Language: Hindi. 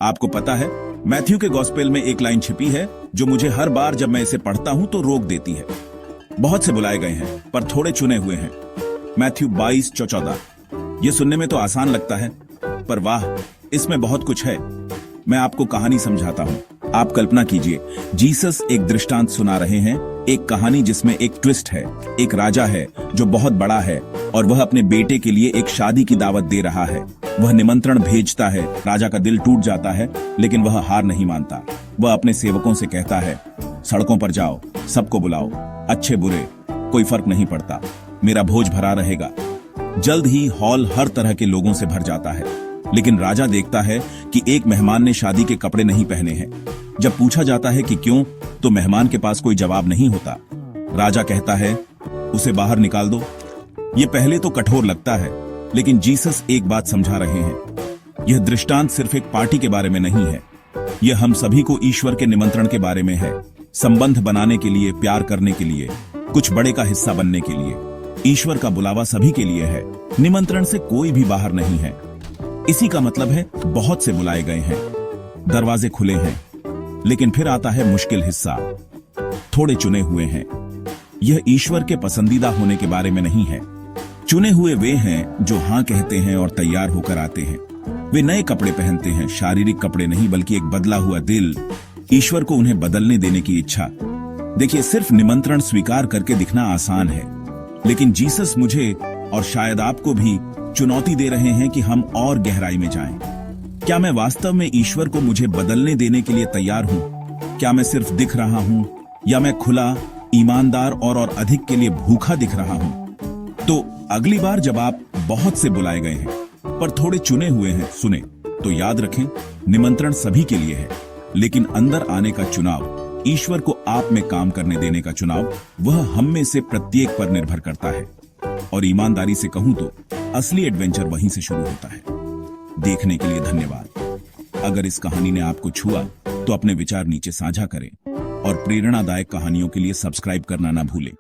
आपको पता है, मैथ्यू के गॉस्पेल में एक लाइन छिपी है जो मुझे हर बार जब मैं इसे पढ़ता हूं तो रोक देती है। बहुत से बुलाए गए हैं पर थोड़े चुने हुए हैं। मैथ्यू 22:14। ये सुनने में तो आसान लगता है, पर वाह, इसमें बहुत कुछ है। मैं आपको कहानी समझाता हूँ। आप कल्पना कीजिए, जीसस एक दृष्टांत सुना रहे हैं, एक कहानी जिसमें एक ट्विस्ट है। एक राजा है जो बहुत बड़ा है और वह अपने बेटे के लिए एक शादी की दावत दे रहा है। वह निमंत्रण भेजता है, राजा का दिल टूट जाता है, लेकिन वह हार नहीं मानता। वह अपने सेवकों से कहता है, सड़कों पर जाओ, सबको बुलाओ, अच्छे बुरे कोई फर्क नहीं पड़ता, मेरा भोज भरा रहेगा। जल्द ही हॉल हर तरह के लोगों से भर जाता है, लेकिन राजा देखता है कि एक मेहमान ने शादी के कपड़े नहीं पहने हैं। जब पूछा जाता है कि क्यों, तो मेहमान के पास कोई जवाब नहीं होता। राजा कहता है, उसे बाहर निकाल दो। ये पहले तो कठोर लगता है, लेकिन जीसस एक बात समझा रहे हैं। यह दृष्टांत सिर्फ एक पार्टी के बारे में नहीं है, यह हम सभी को ईश्वर के निमंत्रण के बारे में है। संबंध बनाने के लिए, प्यार करने के लिए, कुछ बड़े का हिस्सा बनने के लिए। ईश्वर का बुलावा सभी के लिए है, निमंत्रण से कोई भी बाहर नहीं है। इसी का मतलब है बहुत से बुलाए गए हैं, दरवाजे खुले हैं, लेकिन फिर आता है मुश्किल हिस्सा, थोड़े चुने हुए हैं। यह ईश्वर के पसंदीदा होने के बारे में नहीं है। चुने हुए वे हैं जो हां कहते हैं और तैयार होकर आते हैं। वे नए कपड़े पहनते हैं, शारीरिक कपड़े नहीं बल्कि एक बदला हुआ दिल, ईश्वर को उन्हें बदलने देने की इच्छा। देखिए, सिर्फ निमंत्रण स्वीकार करके दिखना आसान है, लेकिन जीसस मुझे और शायद आपको भी चुनौती दे रहे हैं कि हम और गहराई में जाएं। क्या मैं वास्तव में ईश्वर को मुझे बदलने देने के लिए तैयार हूं? क्या मैं सिर्फ दिख रहा हूं, या मैं खुला, ईमानदार और अधिक के लिए भूखा दिख रहा हूं? तो अगली बार जब आप बहुत से बुलाए गए हैं पर थोड़े चुने हुए हैं, सुने, तो याद रखें, निमंत्रण सभी के लिए है, लेकिन अंदर आने का चुनाव, ईश्वर को आप में काम करने देने का चुनाव, वह हम में से प्रत्येक पर निर्भर करता है। और ईमानदारी से कहूं तो असली एडवेंचर वहीं से शुरू होता है। देखने के लिए धन्यवाद। अगर इस कहानी ने आपको छुआ तो अपने विचार नीचे साझा करें और प्रेरणादायक कहानियों के लिए सब्सक्राइब करना ना भूलें।